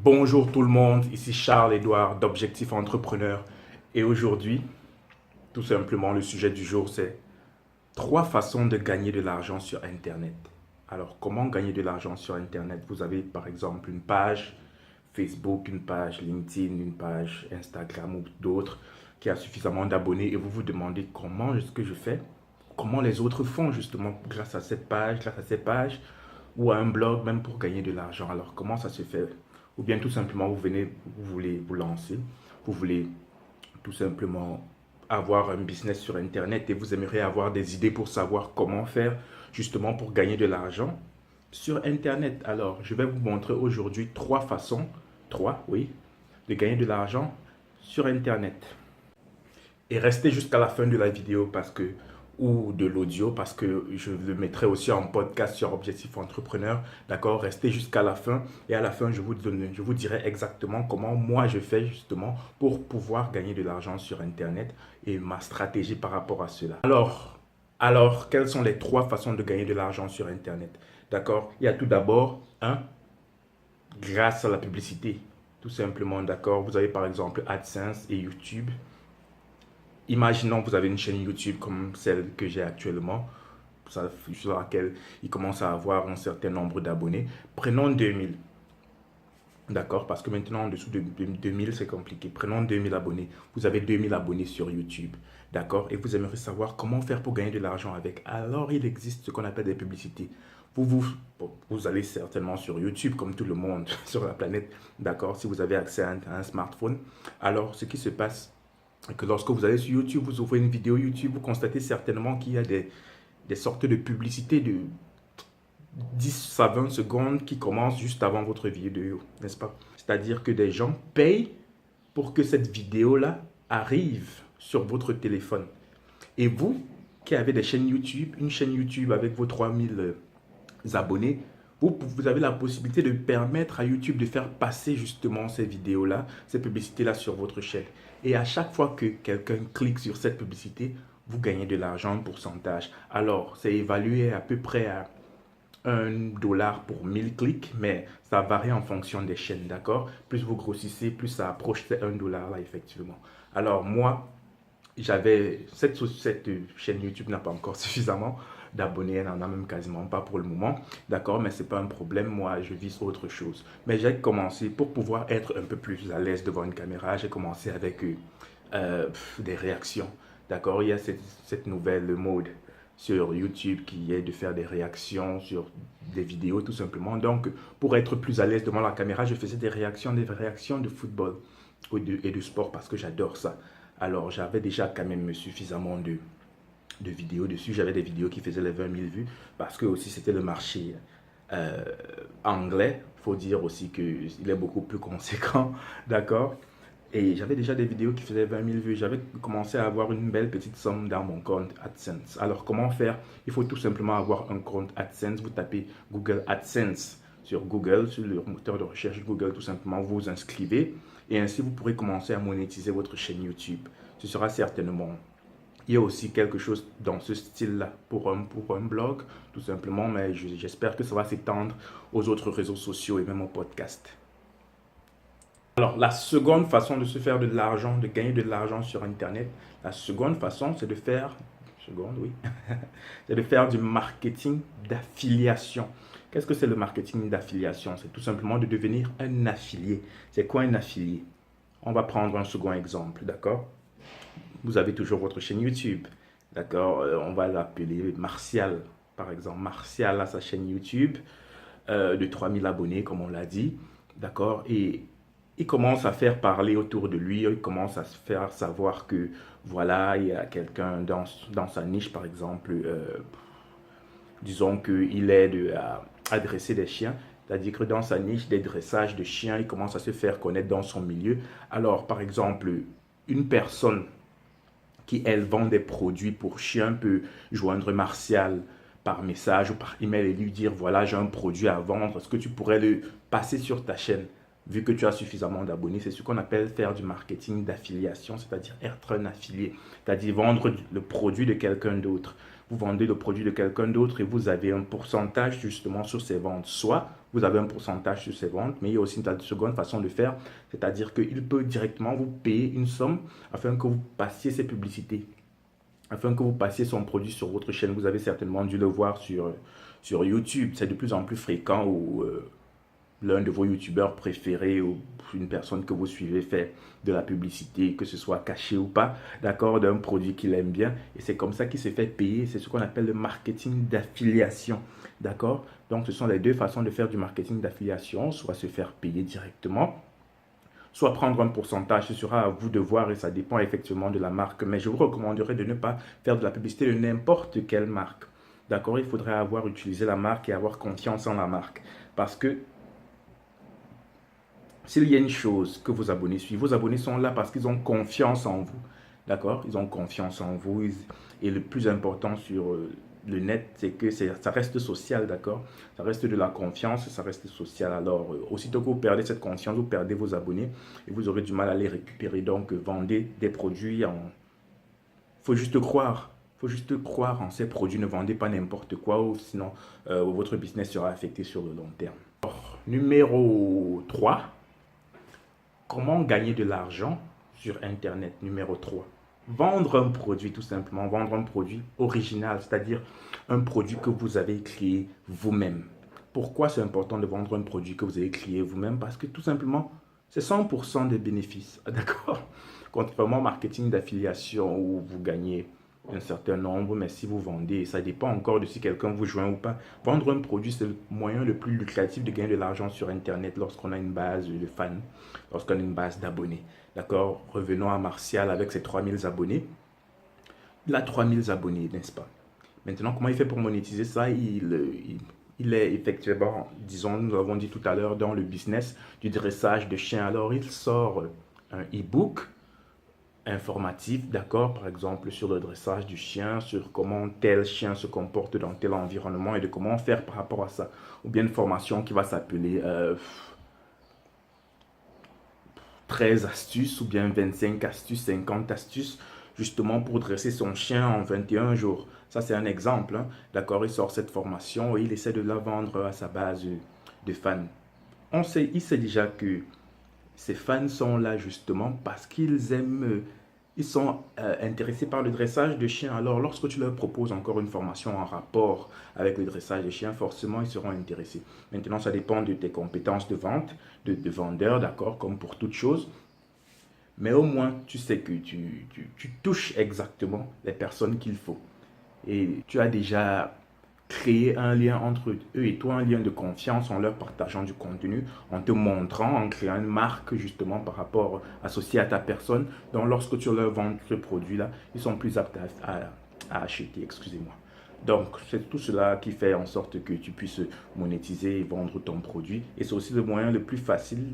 Bonjour tout le monde, ici Charles-Édouard d'Objectif Entrepreneur et aujourd'hui, tout simplement, le sujet du jour c'est trois façons de gagner de l'argent sur Internet. Alors, comment gagner de l'argent sur Internet? Vous avez par exemple une page Facebook, une page LinkedIn, une page Instagram ou d'autres qui a suffisamment d'abonnés et vous vous demandez comment est-ce que je fais? Comment les autres font justement grâce à cette page, grâce à ces pages ou à un blog même pour gagner de l'argent. Alors, comment ça se fait? Ou bien tout simplement, vous voulez vous lancer, vous voulez tout simplement avoir un business sur Internet et vous aimeriez avoir des idées pour savoir comment faire justement pour gagner de l'argent sur Internet. Alors, je vais vous montrer aujourd'hui oui, de gagner de l'argent sur Internet. Et restez jusqu'à la fin de la vidéo ou de l'audio parce que je le mettrai aussi en podcast sur Objectif Entrepreneur. D'accord? Restez jusqu'à la fin et à la fin, je vous dirai exactement comment moi je fais justement pour pouvoir gagner de l'argent sur Internet et ma stratégie par rapport à cela. Alors, quelles sont les trois façons de gagner de l'argent sur Internet? D'accord? Il y a tout d'abord grâce à la publicité. Tout simplement, d'accord? Vous avez par exemple AdSense et YouTube. Imaginons que vous avez une chaîne YouTube comme celle que j'ai actuellement, sur laquelle il commence à avoir un certain nombre d'abonnés. Prenons 2000. D'accord? Parce que maintenant, en dessous de 2000, c'est compliqué. Prenons 2000 abonnés. Vous avez 2000 abonnés sur YouTube. D'accord? Et vous aimeriez savoir comment faire pour gagner de l'argent avec. Alors, il existe ce qu'on appelle des publicités. Vous allez certainement sur YouTube, comme tout le monde sur la planète. D'accord? Si vous avez accès à un smartphone. Alors, ce qui se passe, que lorsque vous allez sur YouTube, vous ouvrez une vidéo YouTube, vous constatez certainement qu'il y a des sortes de publicités de 10 à 20 secondes qui commencent juste avant votre vidéo, n'est-ce pas? C'est-à-dire que des gens payent pour que cette vidéo-là arrive sur votre téléphone. Et vous, qui avez des chaînes YouTube, une chaîne YouTube avec vos 3000 abonnés, vous avez la possibilité de permettre à YouTube de faire passer justement ces vidéos-là, ces publicités-là sur votre chaîne. Et à chaque fois que quelqu'un clique sur cette publicité, vous gagnez de l'argent en pourcentage. Alors, c'est évalué à peu près à 1 $ pour 1000 clics, mais ça varie en fonction des chaînes, d'accord? Plus vous grossissez, plus ça approche ces 1 $ là, effectivement. Alors, moi, cette chaîne YouTube n'a pas encore suffisamment d'abonnés, elle n'en a même quasiment pas pour le moment, d'accord, mais c'est pas un problème, moi je vise autre chose. Mais j'ai commencé, pour pouvoir être un peu plus à l'aise devant une caméra, j'ai commencé avec des réactions, d'accord. Il y a cette nouvelle mode sur YouTube qui est de faire des réactions sur des vidéos tout simplement. Donc pour être plus à l'aise devant la caméra, je faisais des réactions de football et de sport parce que j'adore ça. Alors, j'avais déjà quand même suffisamment de vidéos dessus. J'avais des vidéos qui faisaient les 20 000 vues parce que aussi c'était le marché anglais. Il faut dire aussi qu'il est beaucoup plus conséquent, d'accord? Et j'avais déjà des vidéos qui faisaient 20 000 vues. J'avais commencé à avoir une belle petite somme dans mon compte AdSense. Alors, comment faire? Il faut tout simplement avoir un compte AdSense. Vous tapez Google AdSense sur Google, sur le moteur de recherche Google, tout simplement, vous vous inscrivez et ainsi vous pourrez commencer à monétiser votre chaîne YouTube. Ce sera certainement. Il y a aussi quelque chose dans ce style-là pour un blog, tout simplement, mais j'espère que ça va s'étendre aux autres réseaux sociaux et même au podcast. Alors, la seconde façon de se faire de l'argent, de gagner de l'argent sur Internet, la seconde façon, c'est de faire, c'est de faire du marketing d'affiliation. Qu'est-ce que c'est le marketing d'affiliation? C'est tout simplement de devenir un affilié. C'est quoi un affilié? On va prendre un second exemple, d'accord? Vous avez toujours votre chaîne YouTube, d'accord? On va l'appeler Martial, par exemple. Martial a sa chaîne YouTube de 3000 abonnés, comme on l'a dit, d'accord? Et il commence à faire parler autour de lui, il commence à se faire savoir que voilà, il y a quelqu'un dans sa niche, par exemple, disons qu'il aide à dresser des chiens, c'est-à-dire que dans sa niche des dressages de chiens, il commence à se faire connaître dans son milieu. Alors, par exemple, une personne qui, elle, vend des produits pour chiens peut joindre Martial par message ou par email et lui dire, voilà, j'ai un produit à vendre, est-ce que tu pourrais le passer sur ta chaîne? Vu que tu as suffisamment d'abonnés, c'est ce qu'on appelle faire du marketing d'affiliation, c'est-à-dire être un affilié, c'est-à-dire vendre le produit de quelqu'un d'autre. vous vendez le produit de quelqu'un d'autre et vous avez un pourcentage justement sur ses ventes. Soit vous avez un pourcentage sur ses ventes, mais il y a aussi une seconde façon de faire, c'est-à-dire qu'il peut directement vous payer une somme afin que vous passiez ses publicités, afin que vous passiez son produit sur votre chaîne. Vous avez certainement dû le voir sur YouTube. C'est de plus en plus fréquent où l'un de vos youtubeurs préférés ou une personne que vous suivez fait de la publicité, que ce soit caché ou pas, d'accord, d'un produit qu'il aime bien. Et c'est comme ça qu'il se fait payer. C'est ce qu'on appelle le marketing d'affiliation, d'accord. Donc, ce sont les deux façons de faire du marketing d'affiliation, soit se faire payer directement, soit prendre un pourcentage. Ce sera à vous de voir et ça dépend effectivement de la marque. Mais je vous recommanderais de ne pas faire de la publicité de n'importe quelle marque. D'accord, il faudrait avoir utilisé la marque et avoir confiance en la marque. Parce que s'il y a une chose que vos abonnés sont là parce qu'ils ont confiance en vous. D'accord? Ils ont confiance en vous. Et le plus important sur le net, c'est que ça reste social, d'accord? Ça reste de la confiance, ça reste social. Alors, aussitôt que vous perdez cette confiance, vous perdez vos abonnés et vous aurez du mal à les récupérer. Donc, vendez des produits en... faut juste croire. Il faut juste croire en ces produits. Ne vendez pas n'importe quoi ou sinon votre business sera affecté sur le long terme. Alors, numéro 3. Comment gagner de l'argent sur Internet? Numéro 3. Vendre un produit, tout simplement. Vendre un produit original, c'est-à-dire un produit que vous avez créé vous-même. Pourquoi c'est important de vendre un produit que vous avez créé vous-même? Parce que tout simplement, c'est 100% de bénéfices. D'accord? Contrairement au marketing d'affiliation où vous gagnez un certain nombre, mais si vous vendez, ça dépend encore de si quelqu'un vous joint ou pas. Vendre un produit, c'est le moyen le plus lucratif de gagner de l'argent sur Internet lorsqu'on a une base de fans, lorsqu'on a une base d'abonnés. D'accord? Revenons à Martial avec ses 3000 abonnés. Il a 3000 abonnés, n'est-ce pas? Maintenant, comment il fait pour monétiser ça? Il est effectivement, disons, nous avons dit tout à l'heure, dans le business du dressage de chiens. Alors, il sort un e-book informatif, d'accord, par exemple sur le dressage du chien, sur comment tel chien se comporte dans tel environnement et de comment faire par rapport à ça. Ou bien une formation qui va s'appeler 13 astuces ou bien 25 astuces, 50 astuces, justement pour dresser son chien en 21 jours. Ça, c'est un exemple, hein. D'accord, il sort cette formation et il essaie de la vendre à sa base de fans. Il sait déjà que ces fans sont là justement parce qu'ils aiment, ils sont intéressés par le dressage de chiens. Alors, lorsque tu leur proposes encore une formation en rapport avec le dressage de chiens, forcément, ils seront intéressés. Maintenant, ça dépend de tes compétences de vente, de vendeur, d'accord, comme pour toute chose. Mais au moins, tu sais que tu touches exactement les personnes qu'il faut. Et tu as déjà créer un lien entre eux et toi, un lien de confiance en leur partageant du contenu, en te montrant, en créant une marque justement par rapport associée à ta personne. Donc lorsque tu leur vends ce produit-là, ils sont plus aptes à acheter, excusez-moi. Donc c'est tout cela qui fait en sorte que tu puisses monétiser et vendre ton produit. Et c'est aussi le moyen le plus facile,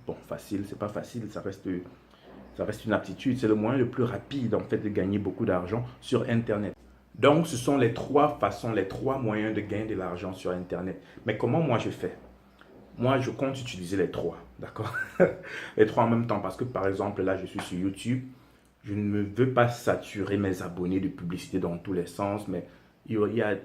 bon facile, c'est pas facile, ça reste une aptitude, c'est le moyen le plus rapide en fait de gagner beaucoup d'argent sur Internet. Donc, ce sont les trois façons, les trois moyens de gagner de l'argent sur Internet. Mais comment moi je fais? Moi, je compte utiliser les trois, d'accord? Les trois en même temps parce que, par exemple, là, je suis sur YouTube. Je ne veux pas saturer mes abonnés de publicité dans tous les sens, mais il y a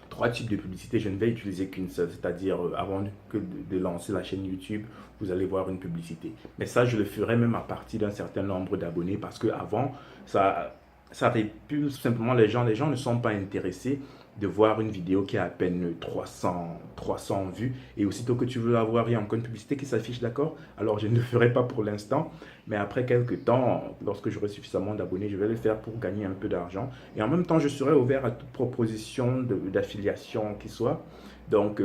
trois types de publicité. Je ne vais utiliser qu'une seule, c'est-à-dire avant de lancer la chaîne YouTube, vous allez voir une publicité. Mais ça, je le ferai même à partir d'un certain nombre d'abonnés parce qu'avant, ça répulse simplement les gens. Les gens ne sont pas intéressés de voir une vidéo qui a à peine 300 vues et aussitôt que tu veux la voir, il y a encore une publicité qui s'affiche, d'accord? Alors, je ne le ferai pas pour l'instant, mais après quelques temps, lorsque j'aurai suffisamment d'abonnés, je vais le faire pour gagner un peu d'argent. Et en même temps, je serai ouvert à toute proposition d'affiliation qui soit. Donc,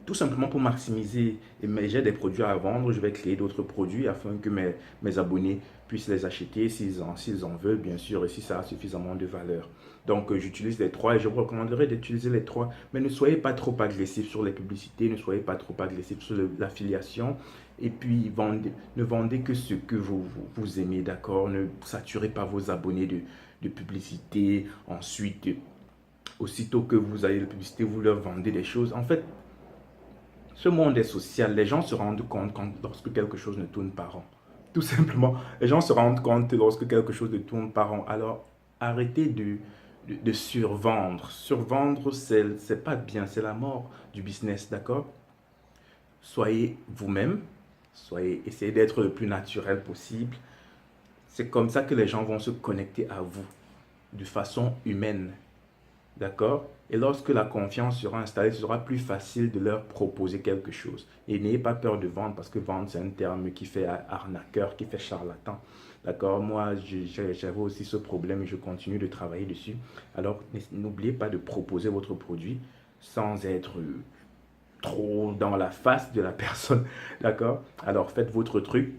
tout simplement pour maximiser, j'ai des produits à vendre, je vais créer d'autres produits afin que mes abonnés puissent les acheter s'ils en veulent, bien sûr, et si ça a suffisamment de valeur. Donc, j'utilise les trois et je vous recommanderais d'utiliser les trois. Mais ne soyez pas trop agressif sur les publicités, ne soyez pas trop agressif sur l'affiliation. Et puis, ne vendez que ce que vous aimez, d'accord? Ne saturez pas vos abonnés de publicité. Ensuite, aussitôt que vous avez la publicité, vous leur vendez des choses. En fait, ce monde est social. Les gens se rendent compte lorsque quelque chose ne tourne pas rond. Tout simplement, les gens se rendent compte lorsque quelque chose ne tourne pas rond. Alors, arrêtez de survendre. Survendre, c'est pas bien, c'est la mort du business, d'accord? Soyez vous-même, essayez d'être le plus naturel possible. C'est comme ça que les gens vont se connecter à vous de façon humaine. D'accord? Et lorsque la confiance sera installée, ce sera plus facile de leur proposer quelque chose. Et n'ayez pas peur de vendre parce que vendre, c'est un terme qui fait arnaqueur, qui fait charlatan. D'accord? Moi, j'avais aussi ce problème et je continue de travailler dessus. Alors, n'oubliez pas de proposer votre produit sans être trop dans la face de la personne. D'accord? Alors, faites votre truc.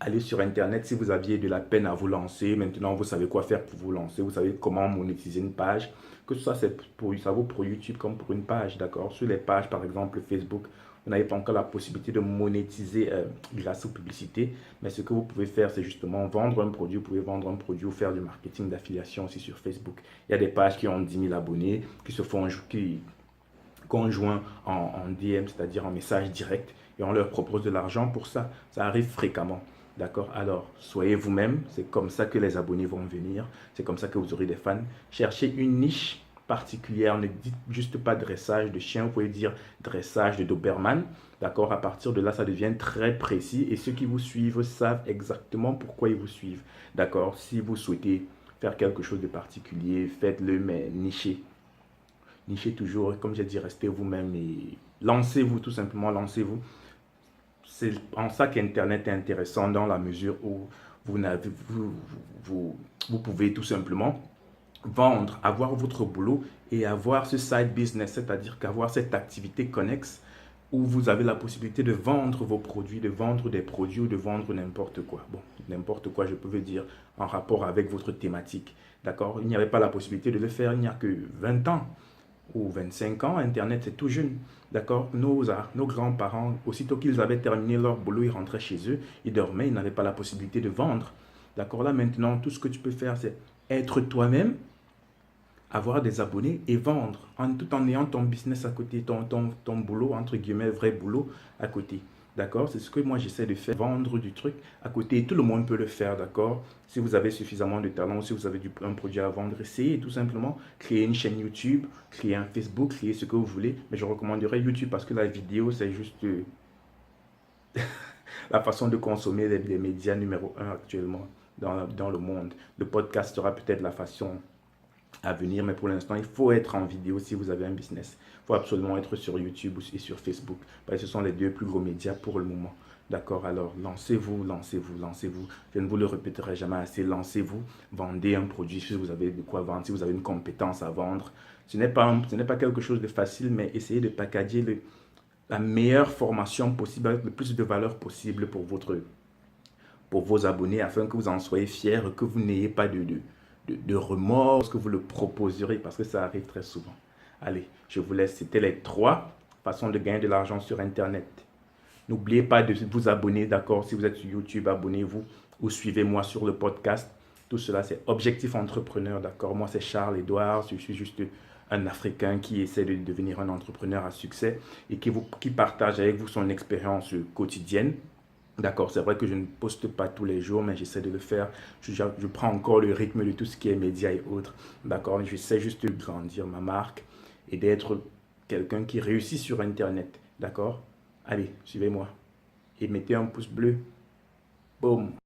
Allez sur Internet si vous aviez de la peine à vous lancer. Maintenant, vous savez quoi faire pour vous lancer. Vous savez comment monétiser une page. Que ce soit, ça vaut pour YouTube comme pour une page, d'accord? Sur les pages, par exemple, Facebook, vous n'avez pas encore la possibilité de monétiser grâce aux publicités. Mais ce que vous pouvez faire, c'est justement vendre un produit. Vous pouvez vendre un produit ou faire du marketing d'affiliation aussi sur Facebook. Il y a des pages qui ont 10 000 abonnés, qui se font, qui conjoint en DM, c'est-à-dire en message direct, et on leur propose de l'argent pour ça. Ça arrive fréquemment. D'accord? Alors, soyez vous-même. C'est comme ça que les abonnés vont venir. C'est comme ça que vous aurez des fans. Cherchez une niche particulière. Ne dites juste pas dressage de chien. Vous pouvez dire dressage de Doberman. D'accord? À partir de là, ça devient très précis. Et ceux qui vous suivent savent exactement pourquoi ils vous suivent. D'accord? Si vous souhaitez faire quelque chose de particulier, faites-le, mais nichez. Nichez toujours. Comme j'ai dit, restez vous-même et lancez-vous, tout simplement, lancez-vous. C'est en ça qu'Internet est intéressant dans la mesure où vous pouvez tout simplement vendre, avoir votre boulot et avoir ce side business, c'est-à-dire qu'avoir cette activité connexe où vous avez la possibilité de vendre vos produits, de vendre des produits ou de vendre n'importe quoi. Bon, n'importe quoi, je peux dire, en rapport avec votre thématique. D'accord? Il n'y avait pas la possibilité de le faire il n'y a que 20 ans ou 25 ans, Internet c'est tout jeune. D'accord? Nos grands-parents, aussitôt qu'ils avaient terminé leur boulot, ils rentraient chez eux, ils dormaient, ils n'avaient pas la possibilité de vendre. D'accord? Là maintenant, tout ce que tu peux faire, c'est être toi-même, avoir des abonnés et vendre, tout en ayant ton business à côté, ton boulot, entre guillemets, vrai boulot à côté. D'accord? C'est ce que moi j'essaie de faire, vendre du truc à côté. Et tout le monde peut le faire, d'accord? Si vous avez suffisamment de talent, si vous avez un produit à vendre, essayez tout simplement. Créer une chaîne YouTube, créer un Facebook, créer ce que vous voulez. Mais je recommanderais YouTube parce que la vidéo, c'est juste la façon de consommer les médias numéro un actuellement dans le monde. Le podcast sera peut-être la façon à venir, mais pour l'instant, il faut être en vidéo si vous avez un business. Il faut absolument être sur YouTube et sur Facebook, parce que ce sont les deux plus gros médias pour le moment. D'accord? Alors, lancez-vous, lancez-vous, lancez-vous. Je ne vous le répéterai jamais assez. Lancez-vous, vendez un produit si vous avez de quoi vendre, si vous avez une compétence à vendre. Ce n'est pas quelque chose de facile, mais essayez de packager la meilleure formation possible avec le plus de valeur possible pour vos abonnés afin que vous en soyez fiers, que vous n'ayez pas de remords, que vous le proposerez parce que ça arrive très souvent. Allez, je vous laisse. C'était les 3 façons de gagner de l'argent sur Internet. N'oubliez pas de vous abonner, d'accord? Si vous êtes sur YouTube, abonnez-vous ou suivez-moi sur le podcast. Tout cela, c'est Objectif Entrepreneur, d'accord? Moi, c'est Charles-Édouard. Je suis juste un Africain qui essaie de devenir un entrepreneur à succès et qui partage avec vous son expérience quotidienne. D'accord, c'est vrai que je ne poste pas tous les jours, mais j'essaie de le faire. Je prends encore le rythme de tout ce qui est médias et autres. D'accord, j'essaie juste de grandir ma marque et d'être quelqu'un qui réussit sur Internet. D'accord? Allez, suivez-moi et mettez un pouce bleu. Boum.